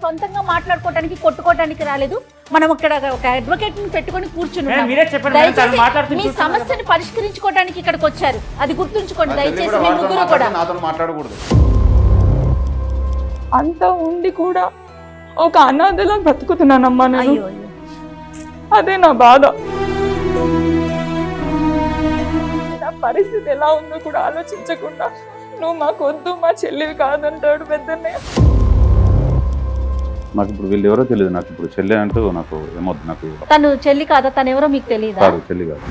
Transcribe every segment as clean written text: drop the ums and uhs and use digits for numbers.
సొంతంగా మాట్లాడుకోవడానికి కొట్టుకోవడానికి రాలేదు. మనం ఇక్కడ ఒక అడ్వకేట్ ని పెట్టుకొని కూర్చుని మీరే చెప్పండి మేడం, తను మాట్లాడుతూ మీ సమస్యని పరిష్కరించుకోవడానికి ఇక్కడికి వచ్చారు. అది గుర్తుంచుకోండి దయచేసి. మీ ముగ్గురు కూడా నాతో మాట్లాడకూడదు. అంత ఉండి కూడా ఒక అనాథలా బ్రతుకుతున్నానమ్మా నేను. అయ్యో అయ్యో. అదే నా బాధ. నా పరిస్థితి ఎలా ఉందో కూడా ఆలోచించకుండా నువ్వు మాకు వద్దు, మా చెల్లివి కాదంటాడు పెద్దన్నయ్య. నాకు ఇప్పుడు వీళ్ళు ఎవరో తెలియదు. నాకు ఇప్పుడు చెల్లి అంటూ నాకు ఏమవుతుంది. నాకు తను చెల్లి కాదా? తను ఎవరో మీకు తెలియదా? కాదు, చెల్లి కాదు.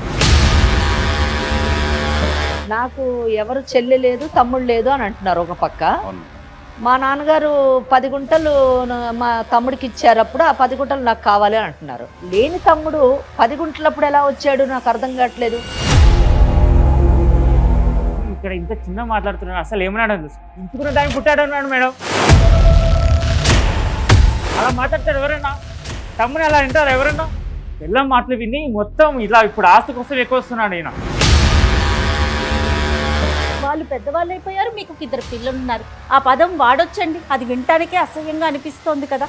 నాకు ఎవరు చెల్లి లేదు, తమ్ముడు లేదు అని అంటున్నారు ఒక పక్క. అవును. మా నాన్నగారు 10 గుంటలు మా తమ్ముడికి ఇచ్చారు, అప్పుడు ఆ 10 గుంటలు నాకు కావాలి అని అంటున్నారు. లేని తమ్ముడు 10 గుంటలప్పుడు ఎలా వచ్చాడు నాకు అర్థం కావట్లేదు. ఇక్కడ ఇంత చిన్న మాట్లాడుతున్నాడు. అసలు ఏమన్నాడు? ఇంచుకున్న దాన్ని పుట్టాడు అన్నాడు మేడం. అలా మాట్లాడతాడు ఎవరన్నా? తమ్ముని అలా వింటారు ఎవరన్నా? ఎల్లం మాటలు విని మొత్తం ఇలా ఇప్పుడు ఆస్తి కోసం ఎక్కువ వస్తున్నాడు ఈయన. వాళ్ళు పెద్దవాళ్ళు అయిపోయారు, మీకు 2 పిల్లలు ఉన్నారు. ఆ పదం వాడొచ్చండి, అది వినటానికే అసహ్యంగా అనిపిస్తోంది కదా.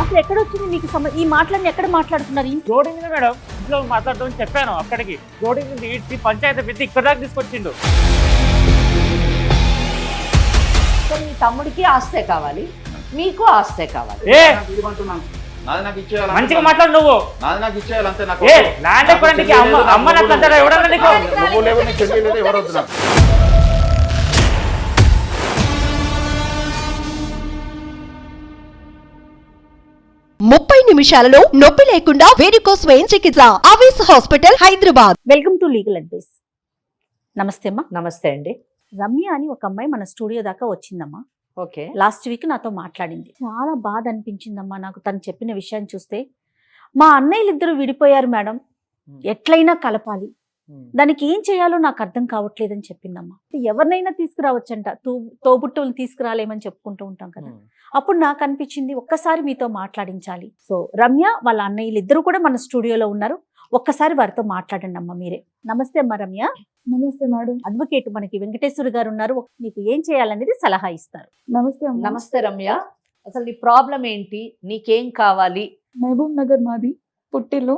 అసలు ఎక్కడొచ్చింది మీకు ఈ మాటలన్నీ? ఎక్కడ మాట్లాడుతున్నారు? రోడ్డు మీద మేడం, ఇంట్లో మాట్లాడదామని చెప్పాను. అక్కడికి రోడ్డు మీద ఈడ్చి పంచాయతీ పెట్టి ఇక్కడ దాకా తీసుకొచ్చిండు. సో మీ తమ్ముడికి ఆస్తే కావాలి, మీకు ఆస్తే కావాలి. ఏ నాది నాకు ఇచ్చేయాలి. మంచిగా మాట్లాడు నువ్వు. నాది నాకు ఇచ్చేయాలి అంతే. నాకు ఏ ల్యాండ్ ఎక్కడానికి అమ్మ నాకు అంటారా? ఎవడన్నా నీకు? నువ్వు లేవు, నీకు చెల్లి లేదు, ఎవరు వద్దు నాకు. 30 నిమిషాలలో నొప్పి లేకుండా వేడికోస్ వెయిన్ చికిత్స. Avis hospital, Hyderabad. Welcome to legal advice. నమస్తే అమ్మా. నమస్తే అండి. రమ్య అని ఒక అమ్మాయి మన స్టూడియో దాకా వచ్చిందమ్మా. ఓకే. లాస్ట్ వీక్ నాతో మాట్లాడింది. చాలా బాధ అనిపించిందమ్మా నాకు తను చెప్పిన విషయాన్ని చూస్తే. మా అన్నయ్యలు 2 విడిపోయారు మేడం, ఎట్లయినా కలపాలి, దానికి ఏం చేయాలో నాకు అర్థం కావట్లేదని చెప్పిందమ్మా. ఎవరినైనా తీసుకురావచ్చంట, తోబుట్టువులు తీసుకురాలేమని చెప్పుకుంటూ ఉంటాం కదా. అప్పుడు నాకు అనిపించింది ఒక్కసారి మీతో మాట్లాడించాలి. సో రమ్య వాళ్ళ అన్నయ్యలు 2 కూడా మన స్టూడియోలో ఉన్నారు. ఒక్కసారి వారితో మాట్లాడండి అమ్మా మీరే. నమస్తే అమ్మా రమ్య. నమస్తే మేడం. అడ్వకేట్ మనకి వెంకటేశ్వర గారు ఉన్నారు, మీకు ఏం చేయాలనేది సలహా ఇస్తారు. నమస్తే అమ్మా. నమస్తే రమ్య. అసలు నీ ప్రాబ్లం ఏంటి? నీకేం కావాలి? మహబూబ్ నగర్ మాది పుట్టిల్లు.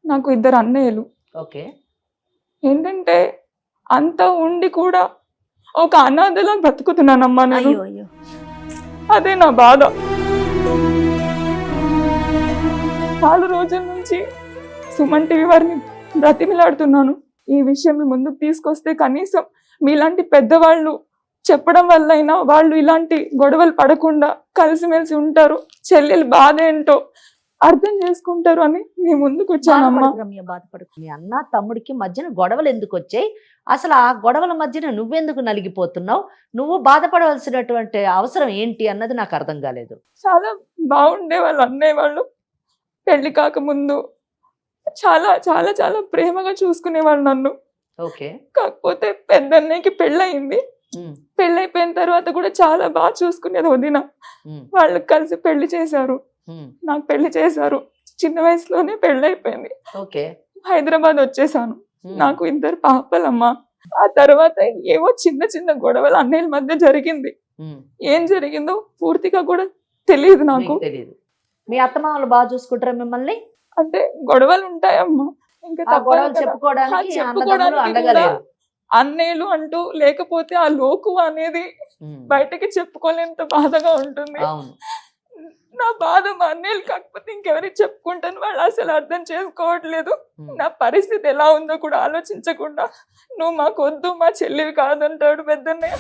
నాకు 2 అన్నయ్యలు. ఓకే. ఏంటంటే అంత ఉండి కూడా ఒక అనాథలా బ్రతుకుతున్నానమ్మా నేను. అయ్యో అయ్యో. అదే నా బాధ. చాలా రోజుల నుంచి సుమన్ టీవీ వారిని బ్రతిమిలాడుతున్నాను, ఈ విషయం మీ ముందుకు తీసుకొస్తే కనీసం మీలాంటి పెద్దవాళ్ళు చెప్పడం వల్ల అయినా వాళ్ళు ఇలాంటి గొడవలు పడకుండా కలిసిమెలిసి ఉంటారు, చెల్లెలు బాధ ఏంటో అర్థం చేసుకుంటారు అని మీ ముందుకు వచ్చానమ్మా. రమ్య బాధపడు. మీ అన్న తమ్ముడికి మధ్యన గొడవలు ఎందుకు వచ్చాయి? అసలు ఆ గొడవల మధ్యన నువ్వెందుకు నలిగిపోతున్నావు? నువ్వు బాధపడవలసినటువంటి అవసరం ఏంటి అన్నది నాకు అర్థం కాలేదు. చాలా బాగుండే వాళ్ళు అన్నయ్య వాళ్ళు. పెళ్లి కాకముందు చాలా చాలా చాలా ప్రేమగా చూసుకునేవాళ్ళు నన్ను. ఓకే. కాకపోతే పెద్దన్నయ్యకి పెళ్ళయింది. పెళ్ళైపోయిన తర్వాత కూడా చాలా బాగా చూసుకునేది వదిన. వాళ్ళు కలిసి పెళ్లి చేశారు, నాకు పెళ్లి చేశారు. చిన్న వయసులోనే పెళ్ళైపోయింది. ఓకే. హైదరాబాద్ వచ్చేసాను. నాకు 2 పాపలమ్మా. ఆ తర్వాత ఏవో చిన్న చిన్న గొడవలు అన్నయ్యల మధ్య జరిగింది. ఏం జరిగిందో పూర్తిగా కూడా తెలియదు నాకు. తెలియదు. మీ అత్తమామలు బాగా చూసుకుంటారా మిమ్మల్ని? అంటే గొడవలు ఉంటాయమ్మా, ఇంకా చెప్పుకోవడానికి కూడా అన్నయ్యలు అంటూ లేకపోతే ఆ లోకు అనేది బయటకి చెప్పుకోలేంత బాధగా ఉంటుంది. నా బాధ మా అన్నయ్యలు కాకపోతే ఇంకెవరికి చెప్పుకుంటాను, వాళ్ళు అసలు అర్థం చేసుకోవట్లేదు. నా పరిస్థితి ఎలా ఉందో కూడా ఆలోచించకుండా నువ్వు మాకు వద్దు, మా చెల్లివి కాదంటాడు పెద్దన్నయ్య.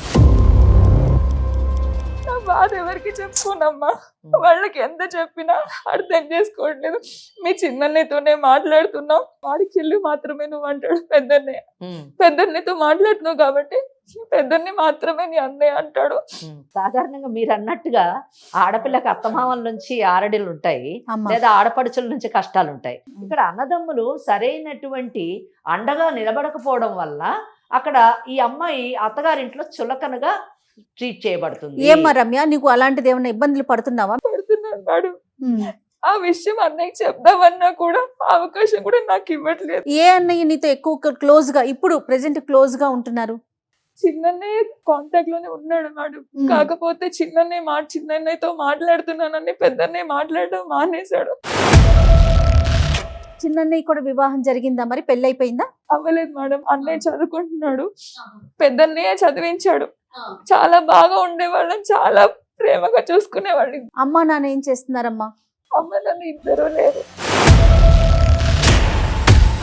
నా బాధ ఎవరికి చెప్పుకోనమ్మా, వాళ్ళకి ఎంత చెప్పినా అర్థం చేసుకోవట్లేదు. మీ చిన్నన్నయ్యతోనే మాట్లాడుతున్నావు, వాడికి చెల్లి మాత్రమే నువ్వు అంటాడు పెద్దన్నయ్య. పెద్దన్నయ్యతో మాట్లాడుతున్నావు కాబట్టి పెద్దన్ని మాత్రమే నీ అన్నయ్య అంటాడు. సాధారణంగా మీరు అన్నట్టుగా ఆడపిల్లకి అత్తమామల నుంచి ఆరడిలు ఉంటాయి, లేదా ఆడపడుచుల నుంచి కష్టాలు ఉంటాయి. ఇక్కడ అన్నదమ్ములు సరైనటువంటి అండగా నిలబడకపోవడం వల్ల అక్కడ ఈ అమ్మాయి అత్తగారింట్లో చులకనగా ట్రీట్ చేయబడుతుంది. ఏమ్మా రమ్య, నీకు అలాంటిది ఏమైనా ఇబ్బందులు పడుతున్నావా? పడుతున్నాడు. ఆ విషయం అన్నయ్యకి చెప్దామన్నా కూడా అవకాశం కూడా నాకు ఇవ్వట్లేదు. ఏ అన్నయ్య నీతో ఎక్కువ క్లోజ్ గా ఇప్పుడు ప్రెసెంట్ క్లోజ్ గా ఉంటున్నారు? చిన్నన్నయ్య కాంటాక్ట్ లోనే ఉన్నాడు మేడం. కాకపోతే చిన్నన్నయ్యతో మాట్లాడుతున్నానని పెద్దన్నయ్య మాట్లాడడం మానేశాడు. చిన్నన్నయ్య కూడా వివాహం జరిగిందా, మరి పెళ్లి అయిపోయిందా? అవ్వలేదు మేడం. అన్నయ్య చదువుకుంటున్నాడు, పెద్దన్నయ్య చదివించాడు. చాలా బాగా ఉండేవాళ్ళం, చాలా ప్రేమగా చూసుకునేవాళ్ళు. అమ్మా నాన్న ఏం చేస్తున్నారమ్మా? అమ్మ నాన్న ఇద్దరు లేరు.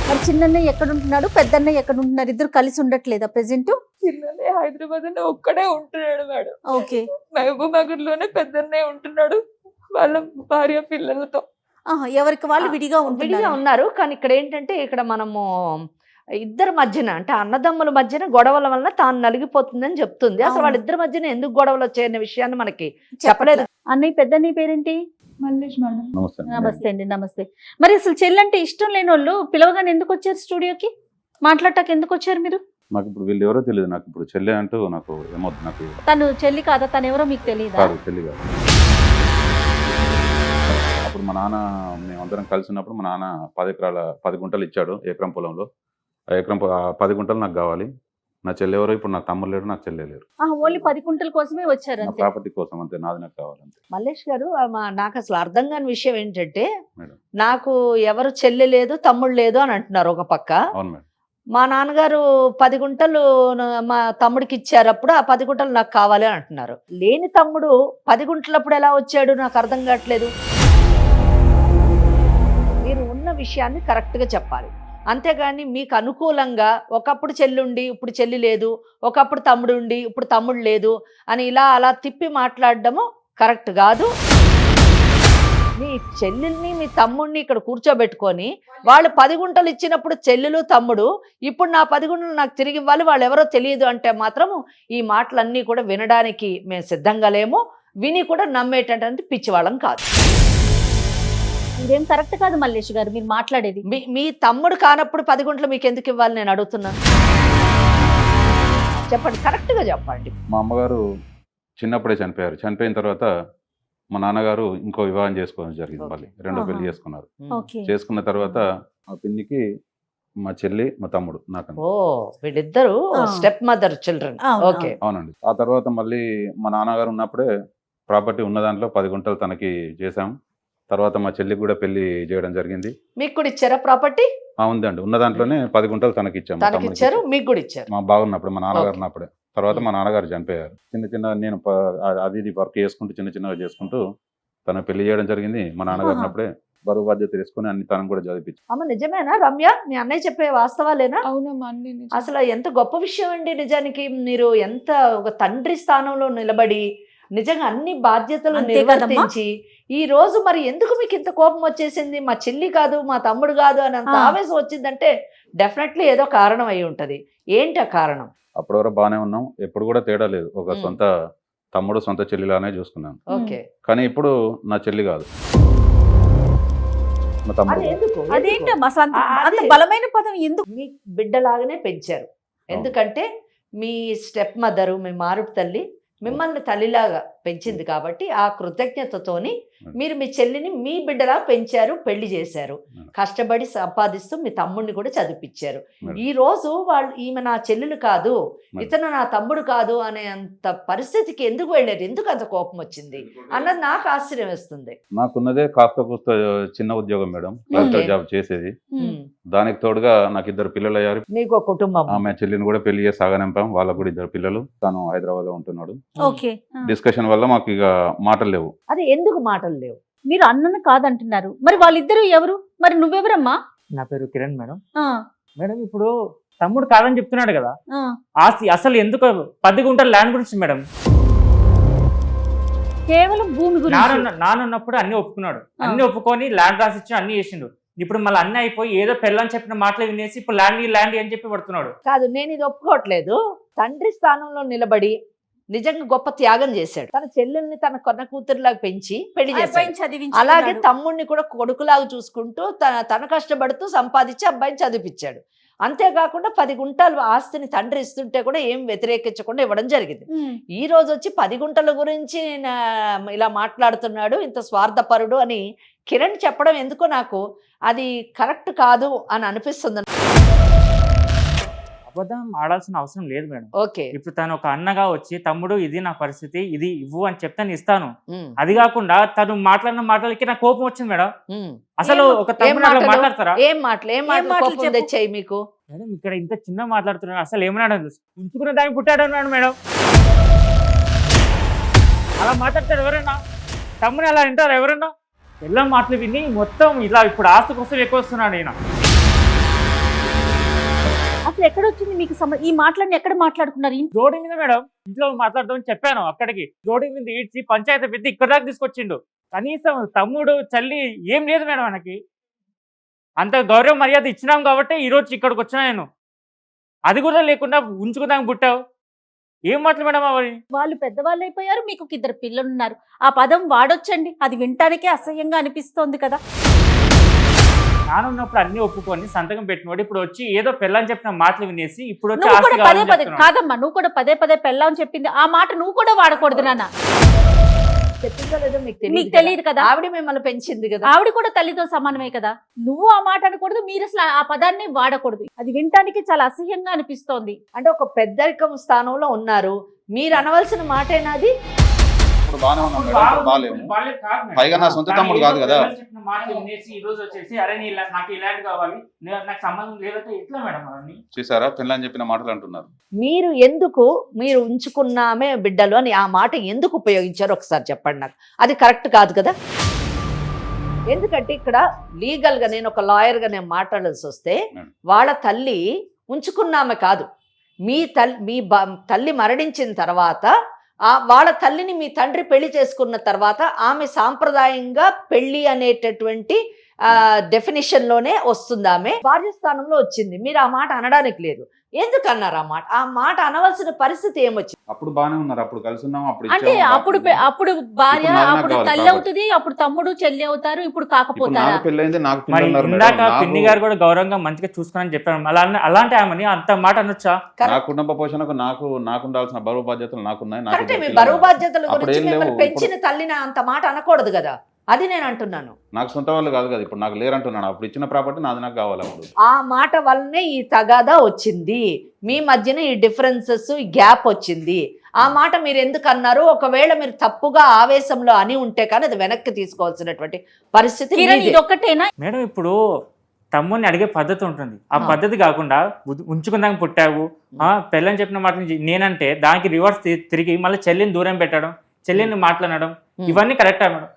మరి చిన్నన్నయ్య ఎక్కడ ఉంటున్నాడు, పెద్దన్నయ్య ఎక్కడ ఉంటున్నారు? ఇద్దరు కలిసి ఉండట్లేదా ప్రెసెంట్? చిన్నన్నయ్య హైదరాబాద్ లో ఒక్కడే ఉంటున్నాడు మేడం. ఓకే. మహబూబ్ నగర్ లోనే పెద్దన్నయ్య ఉంటున్నాడు వాళ్ళ భార్య పిల్లలతో. ఎవరికి వాళ్ళు విడిగా విడిగా ఉన్నారు. కానీ ఇక్కడ ఏంటంటే ఇక్కడ మనము ఇద్దరి మధ్యన అంటే అన్నదమ్ముల మధ్యన గొడవల వలన తాను నలిగిపోతుందని చెప్తుంది. అసలు వాళ్ళిద్దరి మధ్యన ఎందుకు గొడవలు వచ్చాయనే విషయాన్ని మనకి చెప్పలేదు. అన్నయ్య పెద్దన్నయ్య పేరేంటి? మల్లేష్ మేడం. నమస్తే అండి. నమస్తే. మరి అసలు చెల్లంటే ఇష్టం లేని వాళ్ళు పిలవగానే ఎందుకు వచ్చారు స్టూడియోకి? మాట్లాడటానికి ఎందుకు వచ్చారు మీరు? నాకు ఇప్పుడు వీళ్ళు ఎవరో తెలియదు. నాకు ఇప్పుడు చెల్లె అంటూ నాకు ఏమవుతుంది, నాకు తను చెల్లి కాదా? తను ఎవరో మీకు తెలియదా? కాదు, చెల్లి కాదు. అప్పుడు మా నాన్న మేమందరం కలిసి ఉన్నప్పుడు మా నాన్న 10 గుంటలు ఇచ్చాడు ఎకరం పొలంలో. ఆ ఎకరం 10 గుంటలు నాకు కావాలి. నా చెల్లి ఎవరో ఇప్పుడు నాకు తమ్ముడు లేడు, నాకు చెల్లె లేరు. ఓన్లీ 10 గుంటల కోసమే వచ్చారు నా అంతే. ప్రాపర్టీ కోసం అంతే, నాది నాకు కావాలంతే. మల్లేష్ గారు నాకు అసలు అర్థం కాని విషయం ఏంటంటే మేడం. నాకు ఎవరు చెల్లి లేదు తమ్ముడు లేదు అని అంటున్నారు ఒక పక్క. అవును మేడం. మా నాన్నగారు 10 గుంటలు మా తమ్ముడికి ఇచ్చారు, అప్పుడు ఆ 10 గుంటలు నాకు కావాలి అని అంటున్నారు. లేని తమ్ముడు 10 గుంటలప్పుడు ఎలా వచ్చాడు నాకు అర్థం కావట్లేదు. మీరు ఉన్న విషయాన్ని కరెక్ట్గా చెప్పాలి, అంతేగాని మీకు అనుకూలంగా ఒకప్పుడు చెల్లి ఉండి ఇప్పుడు చెల్లి లేదు, ఒకప్పుడు తమ్ముడు ఉండి ఇప్పుడు తమ్ముడు లేదు అని ఇలా అలా తిప్పి మాట్లాడడము కరెక్ట్ కాదు. మీ చెల్లెల్ని మీ తమ్ముడిని ఇక్కడ కూర్చోబెట్టుకొని వాళ్ళు 10 గుంటలు ఇచ్చినప్పుడు చెల్లెలు తమ్ముడు ఇప్పుడు నా 10 గుంటలు నాకు తిరిగి ఇవ్వాలి, వాళ్ళు ఎవరో తెలియదు అంటే మాత్రము ఈ మాటలన్నీ కూడా వినడానికి మేము సిద్ధంగా లేము, విని కూడా నమ్మేటటువంటి పిచ్చివాళ్ళం కాదు. ఇదేం కరెక్ట్ కాదు మల్లేష్ గారు మీరు మాట్లాడేది. మీ తమ్ముడు కానప్పుడు 10 గుంటలు మీకు ఎందుకు ఇవ్వాలి నేను అడుగుతున్నాను. చెప్పండి, కరెక్ట్గా చెప్పండి. మా అమ్మగారు చిన్నప్పుడే చనిపోయారు. చనిపోయిన తర్వాత మా నాన్నగారు ఇంకో వివాహం చేసుకోవడం జరిగింది. మళ్ళీ రెండో పెళ్లి చేసుకున్నారు. చేసుకున్న తర్వాత మా పిన్నికి మా చెల్లి మా తమ్ముడు నాకు. ఓ, వీళ్ళిద్దరు స్టెప్ మదర్ చిల్డ్రన్. ఓకే, అవునండి. ఆ తర్వాత మళ్ళీ మా నాన్నగారు ఉన్నప్పుడే ప్రాపర్టీ ఉన్న దాంట్లో 10 గుంటలు తనకి చేశాం. తర్వాత మా చెల్లికి కూడా పెళ్లి చేయడం జరిగింది. మీకు కూడా ఇచ్చారా ప్రాపర్టీ? ఉందండి, ఉన్న దాంట్లోనే 10 గుంటలు తనకి ఇచ్చాము. తనకి ఇచ్చారు, మీకు కూడా ఇచ్చారు. మా బాగున్నప్పుడు, మా నాన్నగారు ఉన్నప్పుడే. తర్వాత మా నాన్నగారు చనిపోయారు. చిన్న నేను అది ఇది వర్క్ చేసుకుంటూ చిన్నగా చేసుకుంటూ తన పెళ్లి చేయడం జరిగింది. మా నాన్నగారు ఉన్నప్పుడే బరువు బాధ్యత తీసుకుని అన్ని తనకు కూడా చదివించారు. అమ్మ నిజమేనా రమ్య, మీ అన్నయ్య చెప్పే వాస్తవాలేనా? అవునమ్మా, అన్ని నిజం. అసలు ఎంత గొప్ప విషయం అండి నిజానికి. మీరు ఎంత ఒక తండ్రి స్థానంలో నిలబడి నిజంగా అన్ని బాధ్యతలు నిర్వర్తించి ఈ రోజు మరి ఎందుకు మీకు ఇంత కోపం వచ్చేసింది? మా చెల్లి కాదు మా తమ్ముడు కాదు అని అంత ఆవేశం వచ్చిందంటే డెఫినెట్లీ ఏదో కారణం అయి ఉంటది. ఏంటి ఆ కారణం? అప్పటి వరకు బాగానే ఉన్నాం, ఎప్పుడు కూడా తేడా లేదు. ఒక సొంత తమ్ముడు సొంత చెల్లిలానే చూసుకున్నాను. ఓకే, కానీ ఇప్పుడు నా చెల్లి కాదు, మా తమ్ముడు. అదేంటమ్మా అంత బలమైన పదం ఎందుకు? మీ బిడ్డలాగానే పెంచారు. ఎందుకంటే మీ స్టెప్ మదరు, మీ మారుపు తల్లి మిమ్మల్ని తల్లిలాగా పెంచింది కాబట్టి ఆ కృతజ్ఞతతోని మీరు మీ చెల్లిని మీ బిడ్డలా పెంచారు, పెళ్లి చేశారు, కష్టపడి సంపాదిస్తూ మీ తమ్ముడిని కూడా చదివించారు. ఈ రోజు వాళ్ళు ఈమె నా చెల్లెలు కాదు, ఇతను నా తమ్ముడు కాదు అనే అంత పరిస్థితికి ఎందుకు వెళ్ళారు? ఎందుకు అంత కోపం వచ్చింది అన్నది నాకు ఆశ్చర్యం వేస్తుంది. నాకున్నదే కాస్త కూస్త చిన్న ఉద్యోగం మేడం, క్లర్కల్ జాబ్ చేసేది. దానికి తోడుగా నాకు 2 పిల్లలు అయ్యారు. మీకు ఒక కుటుంబం. ఆమె చెల్లిని కూడా పెళ్లి చేసి సాగనంపాం. వాళ్ళకు కూడా 2 పిల్లలు. తను హైదరాబాద్ లో ఉంటున్నాడు. డిస్కషన్ వల్ల మాకు ఇక మాటలు లేవు. అది ఎందుకు మాటలు లేవు? మీరు అన్నను కాదంటున్నారు, మరి వాళ్ళిద్దరు ఎవరు? మరి నువ్వెవరమ్మా? నా పేరు కిరణ్ మేడం. మేడం ఇప్పుడు తమ్ముడు కాదని చెప్తున్నాడు కదా, ఆస్తి అసలు ఎందుకు 10 గుంటల ల్యాండ్ గురించి మేడం. కేవలం భూమి గురించి. నాన్నప్పుడు అన్ని ఒప్పుకున్నాడు, అన్ని ఒప్పుకొని ల్యాండ్ రాసిచ్చి అన్ని చేసిండు. ఇప్పుడు మళ్ళీ అన్ని అయిపోయి ఏదో పెళ్ళని చెప్పిన మాటలు వినేసి ఇప్పుడు ల్యాండ్ అని చెప్పి పడుతున్నాడు. కాదు, నేను ఇది ఒప్పుకోవట్లేదు. తండ్రి స్థానంలో నిలబడి నిజంగా గొప్ప త్యాగం చేశాడు. తన చెల్లెల్ని తన కొన్న కూతురులాగా పెంచి పెళ్లి చేశాడు. అలాగే తమ్ముడిని కూడా కొడుకులాగా చూసుకుంటూ తన కష్టపడుతూ సంపాదించి అబ్బాయిని చదివించాడు. అంతేకాకుండా 10 గుంటలు ఆస్తిని తండ్రి ఇస్తుంటే కూడా ఏం వ్యతిరేకించకుండా ఇవ్వడం జరిగింది. ఈ రోజు వచ్చి 10 గుంటల గురించి ఇలా మాట్లాడుతున్నాడు, ఇంత స్వార్థపరుడు అని కిరణ్ చెప్పడం ఎందుకో నాకు అది కరెక్ట్ కాదు అని అనిపిస్తుంది. అబద్ధం ఆడాల్సిన అవసరం లేదు మేడం. ఓకే. ఇప్పుడు తను ఒక అన్నగా వచ్చి తమ్ముడు ఇది నా పరిస్థితి, ఇది ఇవ్వు అని చెప్తే నేను ఇస్తాను. అది కాకుండా తను మాట్లాడిన మాటలకి నాకు కోపం వచ్చింది మేడం. అసలు ఒక తమ్ముడు అట్లా మాట్లాడతారా? ఏం మాటలు కోపం తెచ్చాయి మీకు? మేడం ఇక్కడ ఇంత చిన్న మాట్లాడుతున్నాడు, అసలు ఏమన్నాడు? ఉంచుకున్న దాన్ని పుట్టాడు అన్నాడు మేడం. అలా మాట్లాడతాడు ఎవరన్నా? తమ్ముని అలా వింటారు ఎవరన్నా? ఎలా మాటలు విని మొత్తం ఇలా ఇప్పుడు ఆస్తి కోసం ఎక్కువ వస్తున్నాడు ఈయన. అసలు ఎక్కడ వచ్చింది మీకు ఈ మాటలన్నీ ఎక్కడ మాట్లాడుకున్నారు? రోడ్డు మీద మేడం, ఇంట్లో మాట్లాడదామని చెప్పాను. అక్కడికి రోడ్డు మీద ఈడ్చి పంచాయతీ పెద్ద ఇక్కడ దాకా తీసుకొచ్చిండు. కనీసం తమ్ముడు చల్లి ఏం లేదు మేడం మనకి. అంత గౌరవ మర్యాద ఇచ్చినాం కాబట్టి ఈ రోజు ఇక్కడికి వచ్చినా నేను. అది కూడా లేకుండా ఉంచుకుందాం పుట్టావు. ఏం మాటలు మేడం అవి? వాళ్ళు పెద్దవాళ్ళు అయిపోయారు, మీకు 2 పిల్లలు ఉన్నారు. ఆ పదం వాడొచ్చండి, అది వినటానికే అసహ్యంగా అనిపిస్తోంది కదా. నాన్న ఉన్నప్పుడు అన్ని ఒప్పుకొని సంతకం పెట్టినోడు ఇప్పుడు వచ్చి ఏదో పెళ్ళని చెప్పిన మాటలు వినేసి ఇప్పుడు వచ్చి నువ్వు ఆస్తి కూడా పదే కావాలని పదే చెప్తున్నావు. కాదమ్మా, నువ్వు కూడా పదే పదే పెళ్ళామని చెప్పింది ఆ మాట నువ్వు కూడా వాడకూడదు నాన్న. చెప్పిందో లేదో మీకు మీకు తెలియదు కదా, ఆవిడ మిమ్మల్ని పెంచింది కదా. ఆవిడ కూడా తల్లితో సమానమే కదా. నువ్వు ఆ మాట అనకూడదు, మీరు అసలు ఆ పదాన్ని వాడకూడదు. అది వినటానికి చాలా అసహ్యంగా అనిపిస్తోంది. అంటే ఒక పెద్దరికం స్థానంలో ఉన్నారు, మీరు అనవలసిన మాటేనా అది? ఇప్పుడు బాగానే ఉన్నాం మేడం, ఇప్పుడు బాగాలేము. పైగా నా సొంత తమ్ముడు కాదు కదా. చెప్పిన మాటలు వినేసి ఈ రోజు వచ్చేసి అరే నాకు ఇలాంటి కావాలి, నాకు సంబంధం లేదంటే ఎట్లా మేడం అవన్నీ? చూసారా పిల్లని చెప్పిన మాటలు అంటున్నారు. మీరు మీరు ఉంచుకున్నామే బిడ్డలు అని ఆ మాట ఎందుకు ఉపయోగించారో ఒకసారి చెప్పండి నాకు. అది కరెక్ట్ కాదు కదా. ఎందుకంటే ఇక్కడ లీగల్గా నేను ఒక లాయర్గా నేను మాట్లాడాల్సి వస్తే వాళ్ళ తల్లి ఉంచుకున్నామే కాదు, మీ తల్లి మరణించిన తర్వాత వాళ్ళ తల్లిని మీ తండ్రి పెళ్లి చేసుకున్న తర్వాత ఆమె సాంప్రదాయంగా పెళ్లి అనేటటువంటి డెఫినేషన్ లోనే వస్తుంది. ఆమె భార్య స్థానంలో వచ్చింది. మీరు ఆ మాట అనడానికి లేదు. ఎందుకు అన్నారు ఆ మాట అనవలసిన పరిస్థితి ఏమొచ్చింది? అప్పుడు బాగానే ఉన్నారు, అప్పుడు కలిసి ఉన్నాం. అంటే అప్పుడు భార్య అప్పుడు తల్లి అవుతుంది, అప్పుడు తమ్ముడు చెల్లి అవుతారు. ఇప్పుడు కాకపోతారా? ఇందాక పిన్ని గారు కూడా గౌరవంగా మంచిగా చూసుకుని చెప్పాను. అలాంటి ఆమెని అంత మాట అనొచ్చా? నా కుటుంబ పోషణకు నాకు ఉండాల్సిన బరువు బాధ్యతలు నాకున్నాయి. కరెక్టే, మీ బరువు బాధ్యతల గురించి మిమ్మల్ని పెంచిన తల్లిని అంత మాట అనకూడదు కదా. అది నేను అంటున్నాను. నాకు సొంత వాళ్ళు కాదు కదా, ఇప్పుడు నాకు లేరంటున్నాను. అప్పుడు ఇచ్చిన ప్రాపర్టీ నాది నాకు కావాలి. అప్పుడు ఆ మాట వల్లనే ఈ తగాదా వచ్చింది, మీ మధ్యన ఈ డిఫరెన్సెస్ ఈ గ్యాప్ వచ్చింది. ఆ మాట మీరు ఎందుకు అన్నారు? ఒకవేళ మీరు తప్పుగా ఆవేశంలో అని ఉంటే కానీ అది వెనక్కి తీసుకోవాల్సినటువంటి పరిస్థితి ఒకటేనా మేడం? ఇప్పుడు తమ్ముని అడిగే పద్ధతి ఉంటుంది, ఆ పద్ధతి కాకుండా ఉంచుకుందాక పుట్టావు పెళ్ళని చెప్పిన మాట నుంచి నేనంటే దానికి రివర్స్ తిరిగి మళ్ళీ చెల్లిని దూరం పెట్టడం, చెల్లిని మాట్లాడడం, ఇవన్నీ కరెక్టా మేడం?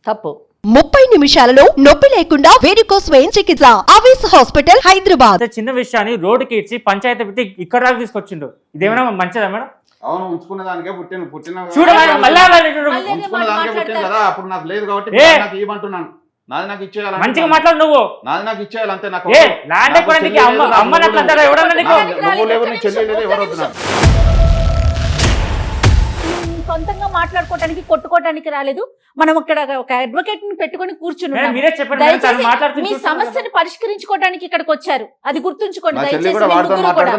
తప్పు. 30 నిమిషాలలో నొప్పి లేకుండా వేడికోస్ వెయిన్ చికిత్స అవేస్ హాస్పిటల్ హైదరాబాద్. చిన్న విషయాన్ని రోడ్డుకి ఇచ్చి పంచాయతీ పెట్టి ఇక్కడ దాకా తీసుకొచ్చిండు. ఇదేమైనా మంచిదా మేడం? అవును, ఉంచుకున్న దానికే పుట్టిన చూడ కదా. అప్పుడు నాకు లేదు కాబట్టి నాకు ఇవ్వమంటున్నాను. నాది నాకు ఇచ్చేయాలి. మంచిగా మాట్లాడు నువ్వు. నాది నాకు ఇచ్చేయాలి అంతే. నాకు ల్యాండ్ ఎక్కడానికి అమ్మ నువ్వు లేవు, నీ చెల్లి లేదు, ఎవరు వద్దు. సొంతంగా మాట్లాడుకోవడానికి కొట్టుకోవడానికి రాలేదు. మనం అక్కడ ఒక అడ్వకేట్ ని పెట్టుకొని కూర్చుని మీ సమస్యని పరిష్కరించుకోవడానికి ఇక్కడికి వచ్చారు. అది గుర్తుంచుకోండి.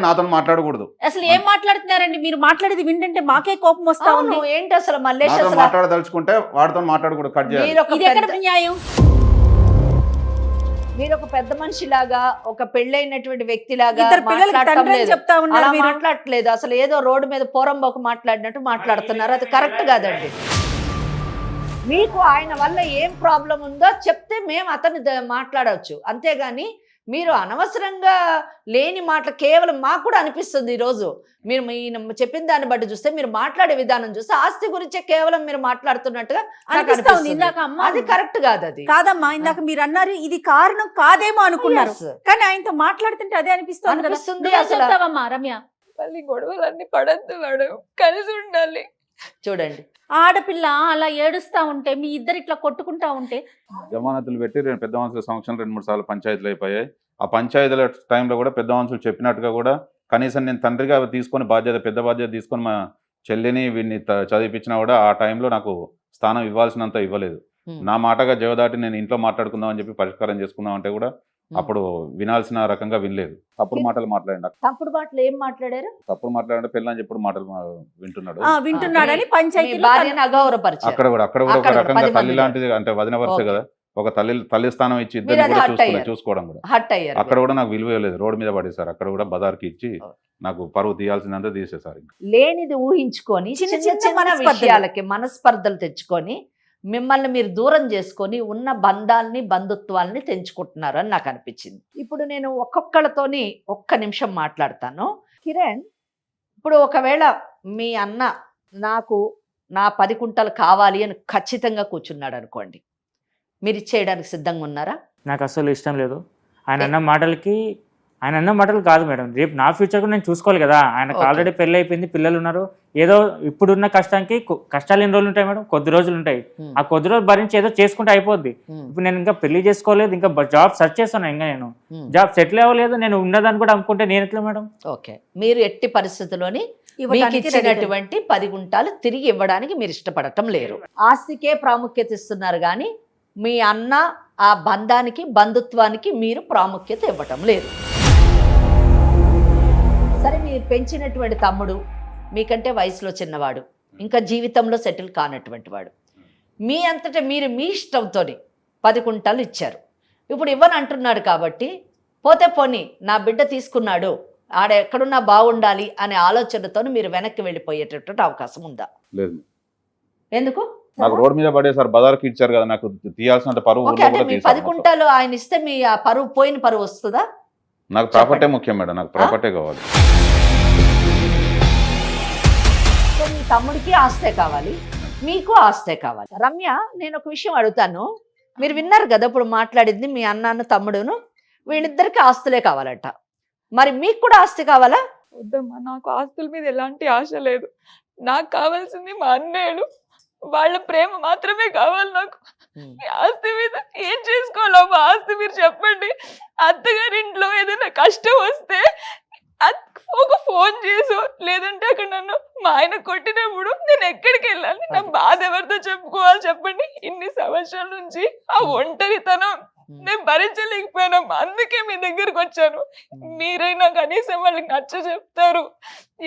నాతో మాట్లాడకూడదు. అసలు ఏం మాట్లాడుతున్నారండి మీరు? మాట్లాడేది వింటే మాకే కోపం వస్తా ఉంది. ఏంటి అసలు మల్లేష్ మాట్లాడదలుచుకుంటే వాడితో మాట్లాడకూడదు, కట్ చేయాలి. ఇది ఎక్కడ న్యాయం? మీరు ఒక పెద్ద మనిషిలాగా, ఒక పెళ్ళైనటువంటి వ్యక్తిలాగా మాట్లాడట్లేదు. అసలు ఏదో రోడ్డు మీద పోరంబోకు మాట్లాడినట్టు మాట్లాడుతున్నారు. అది కరెక్ట్ కాదండి. మీకు ఆయన వల్ల ఏం ప్రాబ్లం ఉందో చెప్తే మేము అతన్ని మాట్లాడవచ్చు, అంతేగాని మీరు అనవసరంగా లేని మాటలు కేవలం మాకు కూడా అనిపిస్తుంది. ఈరోజు మీరు చెప్పిన దాన్ని బట్టి చూస్తే, మీరు మాట్లాడే విధానం చూస్తే ఆస్తి గురించే కేవలం మీరు మాట్లాడుతున్నట్టుగా అనిపిస్తుంది. అది కరెక్ట్ కాదు. అది కాదమ్మా, ఇందాక మీరు అన్నారు ఇది కారణం కాదేమో అనుకున్నారు, కానీ ఆయనతో మాట్లాడుతుంటే అదే అనిపిస్తుంది. అసలు రమ్య, మళ్ళీ గొడవలన్నీ పడద్దు మేడం, కలిసి ఉండాలి. చూడండి, ఆడపిల్ల అలా ఏడుస్తా ఉంటే, మీ ఇద్దరు ఇట్లా కొట్టుకుంటా ఉంటే, జమానతులు పెట్టి పెద్ద మనుషుల సంవత్సరం 2-3 సార్లు పంచాయతీలు అయిపోయాయి. ఆ పంచాయతీల టైంలో కూడా పెద్ద మనుషులు చెప్పినట్టుగా కూడా కనీసం నేను తండ్రిగా తీసుకొని పెద్ద బాధ్యత తీసుకొని మా చెల్లిని వీడిని చదివిపించినా కూడా ఆ టైంలో నాకు స్థానం ఇవ్వాల్సినంత ఇవ్వలేదు. నా మాటగా జవదాటి నేను ఇంట్లో మాట్లాడుకుందాం అని చెప్పి పరిష్కారం చేసుకుందాం అంటే కూడా అప్పుడు వినాల్సిన రకంగా వినలేదు. తప్పుడు మాటలు మాట్లాడిన. తప్పుడు మాటలు ఏం మాట్లాడారు? తప్పుడు మాట్లాడంటే పిల్లని చెప్పుడు మాటలు వింటున్నాడని పంచాయతీ అక్కడ కూడా ఒక రకంగా తల్లి లాంటిది, అంటే వదిన వరుస కదా, ఒక తల్లి స్థానం ఇచ్చి మీరు ఇద్దరిని అది కూడా hurt అయ్యారు. చూసుకోవడం కూడా. హట్ అయ్యారు అక్కడ కూడా నాకు విలువ లేదు, రోడ్డు మీద పడేశారు. అక్కడ కూడా బజార్కి ఇచ్చి నాకు పరువు తీయాల్సిందంతా తీసేశారు. లేనిది ఊహించుకొని చిన్న చిన్న చిన్న చిన్న మనస్పర్ధలు. విషయాలకి మనస్పర్ధలు తెచ్చుకొని మిమ్మల్ని మీరు దూరం చేసుకొని ఉన్న బంధాలని బంధుత్వాల్ని తెంచుకుంటున్నారు అని నాకు అనిపించింది. ఇప్పుడు నేను ఒక్కొక్కళ్ళతోని ఒక్క నిమిషం మాట్లాడతాను. కిరణ్, ఇప్పుడు ఒకవేళ మీ అన్న నాకు నా 10 కుంటలు కావాలి అని ఖచ్చితంగా కూర్చున్నాడు అనుకోండి, మీరు ఇచ్చేయడానికి సిద్ధంగా ఉన్నారా? నాకు అసలు ఇష్టం లేదు. ఆయన అన్న మాటలు కాదు మేడం, రేపు నా ఫ్యూచర్ కూడా నేను చూసుకోవాలి కదా. ఆయనకు Okay. ఆల్రెడీ పెళ్ళి అయిపోయింది, పిల్లలు ఉన్నారు. ఏదో ఇప్పుడున్న కష్టానికి కష్టాలు ఎన్ని రోజులు ఉంటాయి మేడం? కొద్ది రోజులు ఉంటాయి. ఆ కొద్ది రోజులు భరించి ఏదో చేసుకుంటే అయిపోద్ది. ఇప్పుడు నేను ఇంకా పెళ్లి చేసుకోలేదు, ఇంకా జాబ్ సెర్చ్ చేస్తున్నా. ఇంకా నేను జాబ్ సెటిల్ అవ్వలేదు, నేను ఉన్నదాన్ని కూడా అమ్ముకుంటే నేను ఎట్లా మేడం? ఓకే, మీరు ఎట్టి పరిస్థితుల్లోని మీకు ఇవ్వడానికి ready. ఇచ్చినటువంటి 10 గుంటాలు తిరిగి ఇవ్వడానికి మీరు ఇష్టపడటం లేరు. ఆస్తికే ప్రాముఖ్యత ఇస్తున్నారు కానీ మీ అన్న ఆ బంధానికి బంధుత్వానికి మీరు ప్రాముఖ్యత ఇవ్వటం లేదు. సరే, మీరు పెంచినటువంటి తమ్ముడు మీకంటే వయసులో చిన్నవాడు, ఇంకా జీవితంలో సెటిల్ కానటువంటి వాడు, మీ అంతటా మీరు మీ ఇష్టంతో 10 కుంటాలు ఇచ్చారు. ఇప్పుడు ఇవ్వని అంటున్నాడు కాబట్టి పోతే పోనీ నా బిడ్డ తీసుకున్నాడు, ఆడ ఎక్కడున్నా బాగుండాలి అనే ఆలోచనతో మీరు వెనక్కి వెళ్ళిపోయేటటువంటి అవకాశం ఉందా? లేదు, ఎందుకు? నాకు రోడ్డు మీద పడేశారు, బజార్కి ఇచ్చారు కదా, నాకు తీయాల్సినంత పరువు ఓకే, అంటే మీ 10 కుంటాలు ఆయన ఇస్తే మీ ఆ పరువు పోయిన పరువు వస్తుందా? నాకు ప్రాపర్టీ ముఖ్యం మేడం, నాకు ప్రాపర్టీ కావాలి. సో మీ తమ్ముడికి ఆస్తే కావాలి, మీకు ఆస్తే కావాలి. రమ్య, నేను ఒక విషయం అడుగుతాను. మీరు విన్నారు కదా ఇప్పుడు మాట్లాడింది, మీ అన్నాను తమ్ముడును వీళ్ళిద్దరికి ఆస్తులే కావాలట. మరి మీకు కూడా ఆస్తి కావాలా? వద్దమ్మా, నాకు ఆస్తుల మీద ఎలాంటి ఆశ లేదు. నాకు కావాల్సింది మా అన్నయ్యలు, వాళ్ళ ప్రేమ మాత్రమే కావాలి నాకు. ఈ ఆస్తి మీద ఏం చేసుకోవాలమ్మా? ఆస్తి మీరు చెప్పండి. అత్తగారింట్లో ఏదైనా కష్టం వస్తే ఒక ఫోన్ చేసో, లేదంటే అక్కడ నన్ను మా ఆయన కొట్టినప్పుడు నేను ఎక్కడికి వెళ్ళాలి? నా బాధ ఎవరితో చెప్పుకోవాలి చెప్పండి? ఇన్ని సంవత్సరాల నుంచి ఆ ఒంటరితనం నేను భరించలేకపోయాను. అందుకే మీ దగ్గరకు వచ్చాను. మీరైనా కనీసం వాళ్ళకి నచ్చ చెప్తారు.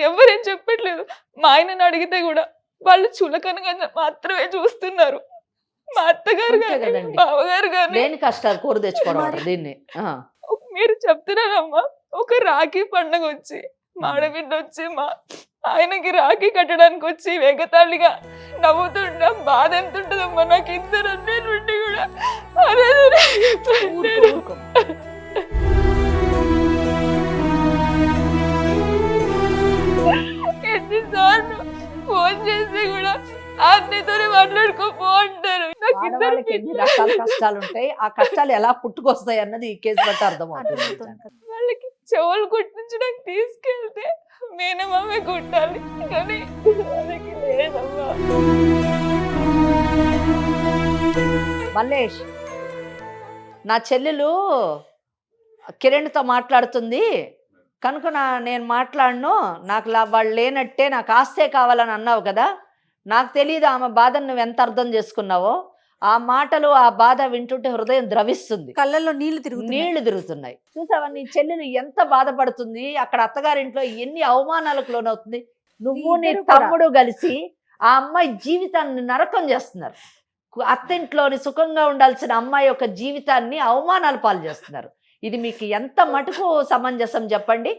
ఎవరేం చెప్పట్లేదు. మా ఆయనని అడిగితే కూడా వాళ్ళు చులకనగా మాత్రమే చూస్తున్నారు. మా అత్తగారు అంతే కానీ కదండి. బావగారు కానీ. లేని కష్టాలు కూర తెచ్చుకోవడం అంటారు దీన్ని. మీరు చెప్తున్నారమ్మా, ఒక రాఖీ పండుగ వచ్చి మా ఆడబిడ్డ వచ్చి మా ఆయనకి రాఖీ కట్టడానికి వచ్చి ఎగతాళిగా నవ్వుతుంటా బాధ ఎంత ఉంటుందమ్మా నాకు. ఇద్దరు నుండి కూడా ఎన్నిసార్లు ఫోన్ చేసి కూడా అన్నతోనే మాట్లాడుకోపో అంటారు. నాకు ఇద్దరు ఆడవాళ్ళకి ఎన్ని రకాల కష్టాలు ఉంటాయి, ఆ కష్టాలు ఎలా పుట్టుకొస్తాయి అన్నది ఈ కేసు బట్టి అర్థమవుతుంది. వాళ్ళకి చెవులు కుట్టించడానికి తీసుకెళ్తే మేనమామే కుట్టాలి కానీ వాళ్ళకి లేదమ్మా. మల్లేష్, నా చెల్లెలు కిరణ్తో మాట్లాడుతుంది కనుక నేను మాట్లాడను, నాకు వాళ్ళు లేనట్టే, నాకు ఆస్తే కావాలని అన్నావు కదా. నాకు తెలియదు ఆమె బాధను నువ్వు ఎంత అర్థం చేసుకున్నావో. ఆ మాటలు ఆ బాధ వింటుంటే హృదయం ద్రవిస్తుంది, కళ్ళల్లో నీళ్లు తిరుగుతున్నాయి. చూసావా నీ చెల్లెలు ఎంత బాధపడుతుంది, అక్కడ అత్తగారింట్లో ఎన్ని అవమానాలకు లోనవుతుంది. నువ్వు నీ తమ్ముడు కలిసి ఆ అమ్మాయి జీవితాన్ని నరకం చేస్తున్నారు. అత్తింట్లోని సుఖంగా ఉండాల్సిన అమ్మాయి యొక్క జీవితాన్ని అవమానాలు పాలు చేస్తున్నారు. ఇది మీకు ఎంత మటుకు సమంజసం చెప్పండి?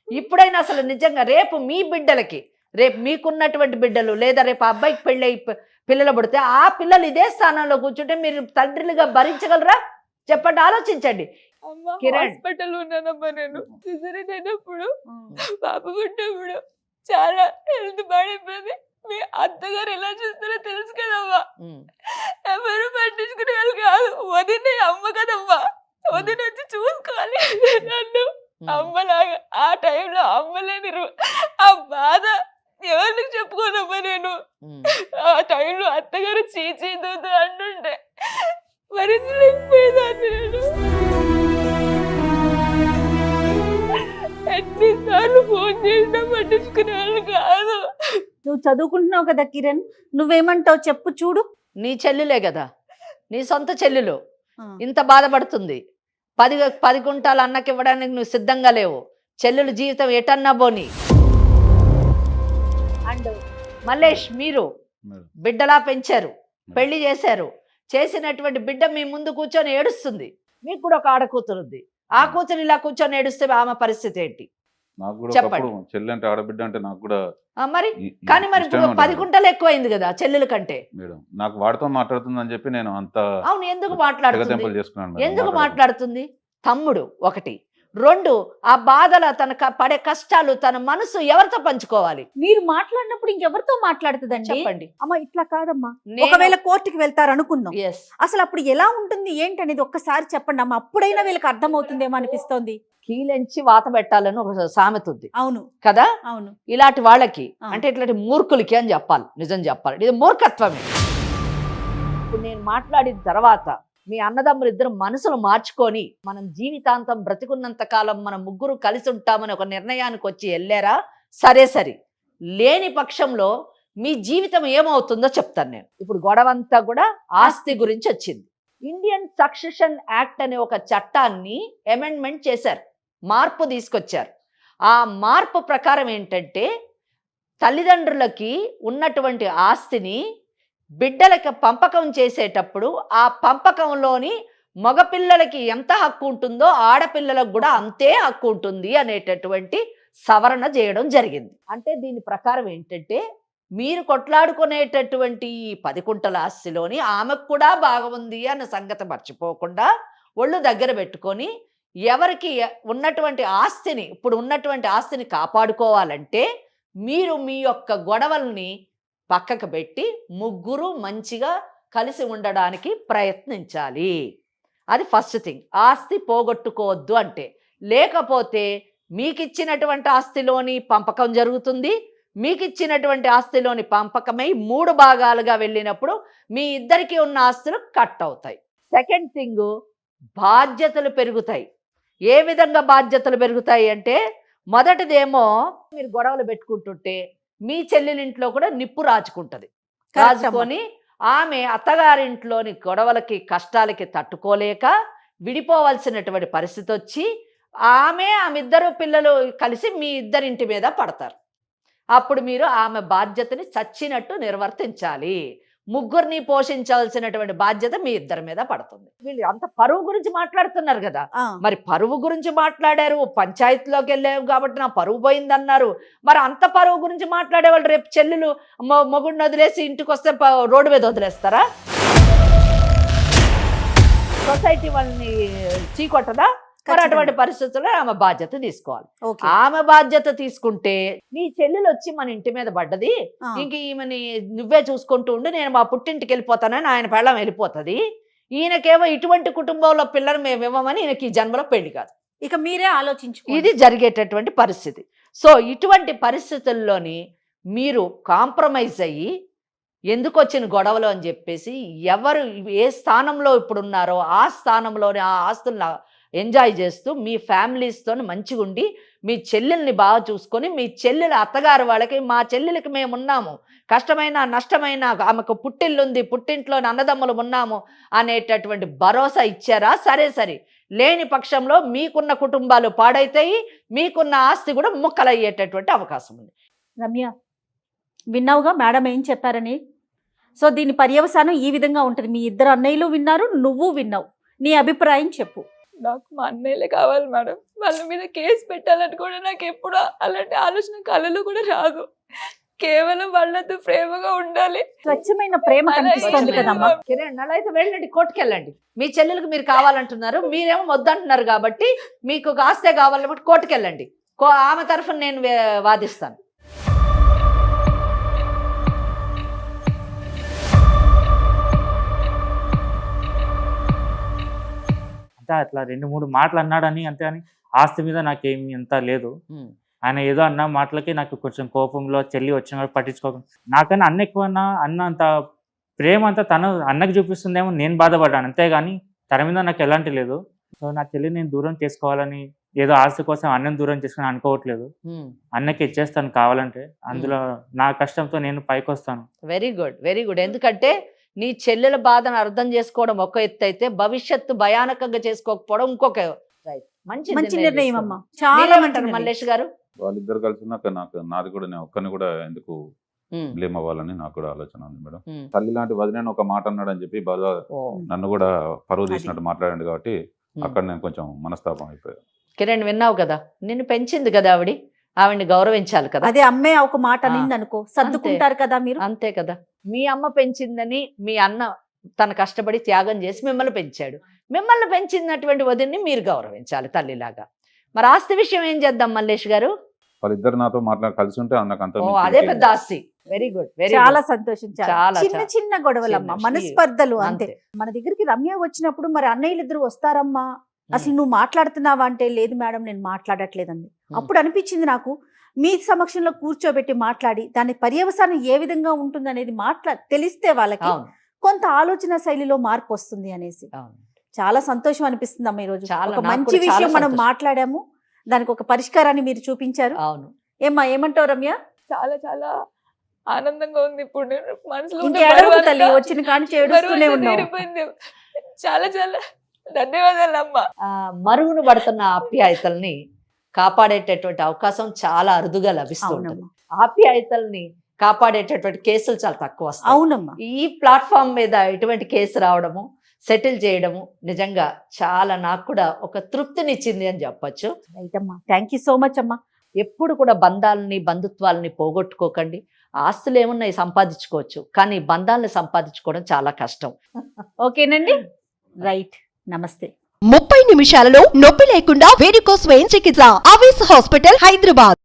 ఇప్పుడైనా అసలు నిజంగా రేపు మీ బిడ్డలకి, రేపు మీకున్నటువంటి బిడ్డలు లేదా రేపు అబ్బాయికి పెళ్ళి పిల్లలు పుడితే ఆ పిల్లలు ఇదే స్థానంలో కూర్చుంటే మీరు తండ్రులుగా భరించగలరా? చెప్పండి, ఆలోచించండి. హాస్పిటల్ ఉన్నానమ్మా. నేను సిజరీన్ అయినప్పుడు పాప పుట్టినప్పుడు చాలా హెల్త్ బాడైపోయింది. మీ అత్తగారు ఎలా చూస్తారో తెలుసు కదమ్మా. ఎవరు పట్టించుకునే వాళ్ళు కాదు. వదిన అమ్మ కదమ్మా, వదిన వచ్చి చూసుకోవాలి నన్ను అమ్మలాగా. ఆ టైంలో అమ్మలేని ఆ బాధ ఎవరికి చెప్పుకోనమ్మా నేను. ఆ టైంలో అత్తగారు చీచీ దూదు అంటుంటే భరించలేకపోయేదాన్ని నేను. ఎన్నిసార్లు ఫోన్ చేసినా పట్టించుకునే వాళ్ళు కాదు. నువ్వు చదువుకుంటున్నావు కదా కిరణ్, నువ్వేమంటావు చెప్పు చూడు. నీ చెల్లెలే కదా, నీ సొంత చెల్లెలు ఇంత బాధపడుతుంది. 10 కుంటాలు అన్నకి ఇవ్వడానికి నువ్వు సిద్ధంగా లేవు. చెల్లెలు జీవితం ఎటన్నా పోని. అండ్ మల్లేష్, మీరు బిడ్డలా పెంచారు, పెళ్లి చేశారు, చేసినటువంటి బిడ్డ మీ ముందు కూర్చొని ఏడుస్తుంది, మీకు కూడా ఒక ఆడ కూతురు ఉంది, ఆ కూతురు ఇలా కూర్చొని ఏడుస్తే ఆమె పరిస్థితి ఏంటి నాకు కూడా చెప్పండి. ఒకప్పుడు చెల్లి అంటే ఆడబిడ్డ అంటే నాకు కూడా మరి ఈ- ఈ కానీ మరి ఇష్టమే ఉండదు 10 గుంటలు ఎక్కువైంది కదా చెల్లెల కంటే. మేడం. నాకు వాడితో మాట్లాడుతుందని చెప్పి నేను అంత అవును, ఎందుకు మాట్లాడుతుంది, తెగతెంపులు చేసుకున్నాను మేడం. ఎందుకు మాట్లాడకుండా. మాట్లాడుతుంది? తమ్ముడు ఒకటి, 2 ఆ బాధల తన పడే కష్టాలు తన మనసు ఎవరితో పంచుకోవాలి మీరు మాట్లాడినప్పుడు ఇంకెవరితో మాట్లాడుతుందండి? చెప్పండి. అమ్మ ఇట్లా కాదమ్మా, నేను- ఒకవేళ కోర్టుకి వెళ్తారు అనుకుందాం, Yes. అసలు అప్పుడు ఎలా ఉంటుంది ఏంటనేది ఒక్కసారి చెప్పండి అమ్మ, అప్పుడైనా వీళ్ళకి అర్థమవుతుందేమో అనిపిస్తోంది. కీలెంచి వాత పెట్టాలని ఒక సామెత ఉంది అవును కదా, అవును. ఇలాంటి వాళ్ళకి ఆ. అంటే ఇట్లాంటి మూర్ఖులకి అని చెప్పాలి, నిజం చెప్పాలి, ఇది మూర్ఖత్వమే. ఇప్పుడు నేను మాట్లాడిన తర్వాత మీ అన్నదమ్ములు ఇద్దరు మనసులు మార్చుకొని మనం జీవితాంతం బ్రతికున్నంత కాలం మనం ముగ్గురు కలిసి ఉంటామని ఒక నిర్ణయానికి వచ్చి వెళ్ళారా సరే సరే, లేని పక్షంలో మీ జీవితం ఏమవుతుందో చెప్తాను నేను. ఇప్పుడు గొడవంతా కూడా ఆస్తి గురించి వచ్చింది. ఇండియన్ సక్సెషన్ యాక్ట్ అనే ఒక చట్టాన్ని అమెండ్మెంట్ చేశారు, మార్పు తీసుకొచ్చారు. ఆ మార్పు ప్రకారం ఏంటంటే తల్లిదండ్రులకి ఉన్నటువంటి ఆస్తిని బిడ్డలకి పంపకం చేసేటప్పుడు ఆ పంపకంలోని మగపిల్లలకి ఎంత హక్కు ఉంటుందో ఆడపిల్లలకు కూడా అంతే హక్కు ఉంటుంది అనేటటువంటి సవరణ చేయడం జరిగింది. అంటే దీని ప్రకారం ఏంటంటే మీరు కొట్లాడుకునేటటువంటి ఈ 10 గుంటల ఆస్తిలోని ఆమెకు కూడా భాగం ఉంది అన్న సంగతి మర్చిపోకుండా ఒళ్ళు దగ్గర పెట్టుకొని ఎవరికి ఉన్నటువంటి ఆస్తిని, ఇప్పుడు ఉన్నటువంటి ఆస్తిని కాపాడుకోవాలంటే మీరు మీ యొక్క గొడవల్ని పక్కకు పెట్టి ముగ్గురు మంచిగా కలిసి ఉండడానికి ప్రయత్నించాలి. అది ఫస్ట్ థింగ్. ఆస్తి పోగొట్టుకోవద్దు అంటే, లేకపోతే మీకు ఇచ్చినటువంటి ఆస్తిలోని పంపకం జరుగుతుంది, మీకు ఇచ్చినటువంటి ఆస్తిలోని పంపకమై 3 భాగాలుగా వెళ్ళినప్పుడు మీ ఇద్దరికి ఉన్న ఆస్తులు కట్ అవుతాయి. సెకండ్ థింగ్, బాధ్యతలు పెరుగుతాయి. ఏ విధంగా బాధ్యతలు పెరుగుతాయి అంటే, మొదటిదేమో మీరు గొడవలు పెట్టుకుంటుంటే మీ చెల్లెలింట్లో కూడా నిప్పు రాచుకుంటుంది. రాజుకొని ఆమె అత్తగారింట్లోని గొడవలకి కష్టాలకి తట్టుకోలేక విడిపోవలసినటువంటి పరిస్థితి వచ్చి ఆమె ఇద్దరు పిల్లలు కలిసి మీ ఇద్దరింటి మీద పడతారు. అప్పుడు మీరు ఆమె బాధ్యతని చచ్చినట్టు నిర్వర్తించాలి. ముగ్గురిని పోషించాల్సినటువంటి బాధ్యత మీ ఇద్దరి మీద పడుతుంది. వీళ్ళు అంత పరువు గురించి మాట్లాడుతున్నారు కదా, మరి పరువు గురించి మాట్లాడారు, పంచాయతీలోకి వెళ్ళారు కాబట్టి నా పరువు పోయిందన్నారు. మరి అంత పరువు గురించి మాట్లాడే వాళ్ళు రేపు చెల్లెలు మొగుడిని వదిలేసి ఇంటికి వస్తే రోడ్డు మీద వదిలేస్తారా? సొసైటీ వాళ్ళని చీకొట్టదా? మరి అటువంటి పరిస్థితుల్లో ఆమె బాధ్యత తీసుకోవాలి. ఆమె బాధ్యత తీసుకుంటే నీ చెల్లెలు వచ్చి మన ఇంటి మీద పడ్డది, ఇంక ఈమెని నువ్వే చూసుకుంటూ ఉండి నేను మా పుట్టింటికి వెళ్ళిపోతానని ఆయన పెళ్ళం వెళ్ళిపోతుంది. ఈయనకేమో ఇటువంటి కుటుంబంలో పిల్లలు మేము ఇవ్వమని ఈయనకి ఈ జన్మలో పెళ్లి కాదు. ఇక మీరే ఆలోచించు. ఇది జరిగేటటువంటి పరిస్థితి. సో ఇటువంటి పరిస్థితుల్లోని మీరు కాంప్రమైజ్ అయ్యి ఎందుకు వచ్చిన గొడవలు అని చెప్పేసి ఎవరు ఏ స్థానంలో ఇప్పుడు ఉన్నారో ఆ స్థానంలోనే ఆ ఆస్తులను ఎంజాయ్ చేస్తూ మీ ఫ్యామిలీస్తో మంచిగా ఉండి మీ చెల్లెల్ని బాగా చూసుకొని మీ చెల్లెల అత్తగారు వాళ్ళకి మా చెల్లెలకి మేము ఉన్నాము, కష్టమైన నష్టమైన ఆమెకు పుట్టిల్లుంది, పుట్టింట్లో అన్నదమ్ములు ఉన్నాము అనేటటువంటి భరోసా ఇచ్చారా? సరే సరే, లేని పక్షంలో మీకున్న కుటుంబాలు పాడైతాయి, మీకున్న ఆస్తి కూడా ముక్కలయ్యేటటువంటి అవకాశం ఉంది. రమ్య, విన్నావుగా మేడం ఏం చెప్పారని? సో దీని పర్యవసానం ఈ విధంగా ఉంటుంది. మీ ఇద్దరు అన్నయ్యలు విన్నారు, నువ్వు విన్నావు. నీ అభిప్రాయం చెప్పు. నాకు మా అన్నయ్యలే కావాలి మేడం. వాళ్ళ మీద కేసు పెట్టాలని కూడా నాకు ఎప్పుడు అలాంటి ఆలోచన కళలో కూడా రాదు. కేవలం వాళ్ళతో ప్రేమగా ఉండాలి. స్వచ్ఛమైన ప్రేమ కనిపిస్తుంది కదమ్మా. కిరణ్, అలా అయితే వెళ్ళండి, కోర్టుకు వెళ్ళండి. మీ చెల్లెలకు మీరు కావాలంటున్నారు, మీరేమో వద్దంటున్నారు కాబట్టి మీకు ఆస్తే కావాలంటే కోర్టుకు వెళ్ళండి. ఆమె తరఫున నేను వాదిస్తాను. అంతే, అట్లా 2-3 మాటలు అన్నాడని అంతే, అని ఆస్తి మీద నాకేమి ఎంత లేదు. ఆయన ఏదో అన్న మాటలకి నాకు కొంచెం కోపంలో చెల్లి వచ్చిన పట్టించుకోకుండా, నాకన్నా అన్న ఎక్కువ అన్న అంత ప్రేమ అంతా తను అన్నకి చూపిస్తుందేమో నేను బాధపడ్డాను, అంతేగాని తన మీద నాకు ఎలాంటి లేదు. సో నా చెల్లి నేను దూరం చేసుకోవాలని ఏదో ఆస్తి కోసం అన్నని దూరం చేసుకుని అనుకోవట్లేదు. అన్నకి ఇచ్చేస్తాను కావాలంటే, అందులో నా కష్టంతో నేను పైకి వస్తాను. Very good, very good. ఎందుకంటే నీ చెల్లెల బాధను అర్థం చేసుకోవడం ఒక ఎత్తు అయితే భవిష్యత్తు భయానకంగా చేసుకోకపోవడం ఇంకొక. మంచి నిర్ణయం అమ్మా. చాలా మంచి మల్లేష్ గారు. వాళ్ళిద్దరు కలిసి నాకు నాది కూడా నేను ఒక్కరిని కూడా ఎందుకు ఉమ్, బ్లేమ్ అవ్వాలని నాకు కూడా ఆలోచన ఉంది మేడం. ఉమ్. తల్లి లాంటి వదిన ఒక మాట అన్నాడని చెప్పి బాగా ఓ, నన్ను కూడా పరువు తీసినట్టు మాట్లాడండి కాబట్టి ఉమ్. అక్కడ నేను కొంచెం మనస్తాపం అయిపోయాను. కిరణ్ విన్నావు కదా, నిన్ను పెంచింది కదా ఆవిడ్ని గౌరవించాలి కదా. అదే అమ్మే ఒక మాట నింది అనుకో, సర్దుకుంటారు కదా మీరు. అంతే కదా, మీ అమ్మ పెంచిందని మీ అన్న తన కష్టపడి త్యాగం చేసి మిమ్మల్ని పెంచాడు. మిమ్మల్ని పెంచినటువంటి వదిన్ని మీరు గౌరవించాలి తల్లిలాగా. మరి ఆస్తి విషయం ఏం చేద్దాం మల్లేష్ గారు? వాళ్ళిద్దరు నాతో కలిసి ఉంటే నాకు అంత ఓ, అదే పెద్ద ఆస్తి. వెరీ గుడ్, వెరీ చాలా సంతోషించాలి. చాలా, చిన్న చాలా. చిన్న గొడవలమ్మా, చిన్న, మనస్పర్ధలు అంతే. అంతే. మన దగ్గరికి రమ్య వచ్చినప్పుడు మరి అన్నయ్యలు ఇద్దరు వస్తారమ్మా, అసలు నువ్వు మాట్లాడుతున్నావా అంటే లేదు మేడం నేను మాట్లాడట్లేదండి. అప్పుడు అనిపించింది నాకు, మీ సమక్షంలో కూర్చోబెట్టి మాట్లాడి దాని పర్యవసానం ఏ విధంగా ఉంటుంది అనేది తెలిస్తే వాళ్ళకి అవును, కొంత ఆలోచన శైలిలో మార్పు వస్తుంది అనేసి అవును. చాలా సంతోషం అనిపిస్తుంది అమ్మ. ఈ రోజు చాలా, ఒక నాకు మంచి కూడా చాలా విషయం మనం సంతోషం. మాట్లాడాము, దానికి ఒక పరిష్కారాన్ని మీరు చూపించారు. అవును. ఏమ్మా ఏమంటావు రమ్య? చాలా చాలా ఆనందంగా ఉంది ఇప్పుడు. నేను మనసులో ఉన్న ఇంకేడవకు బరువు తల్లి, అంతా- వచ్చిన కాని బరువు ఏడుస్తూనే అంతా ఉన్నావు. తీరిపోయింది. చాలా చాలా ధన్యవాదాలు అమ్మ. మరుగున పడుతున్న ఆప్యాయతల్ని కాపాడేటటువంటి అవకాశం చాలా అరుదుగా లభిస్తుంది. అవునమ్మా, ఆప్యాయతల్ని కాపాడేటటువంటి కేసులు చాలా తక్కువ వస్తాయి. అవునమ్మా. ఈ ప్లాట్ఫామ్ మీద ఇటువంటి కేసు రావడము, సెటిల్ చేయడము నిజంగా చాలా నాకు కూడా ఒక తృప్తినిచ్చింది అని చెప్పొచ్చు. రైట్ అమ్మా, థ్యాంక్ యూ సో మచ్ అమ్మా. ఎప్పుడు కూడా బంధాలని బంధుత్వాలని పోగొట్టుకోకండి. ఆస్తులు ఏమున్నాయి సంపాదించుకోవచ్చు, కానీ బంధాలను సంపాదించుకోవడం చాలా కష్టం. ఓకేనండి, రైట్, నమస్తే. 30 నిమిషాలలో నొప్పి లేకుండా వేడికోస్ వెయిన్ చికిత్స. Avis hospital, Hyderabad.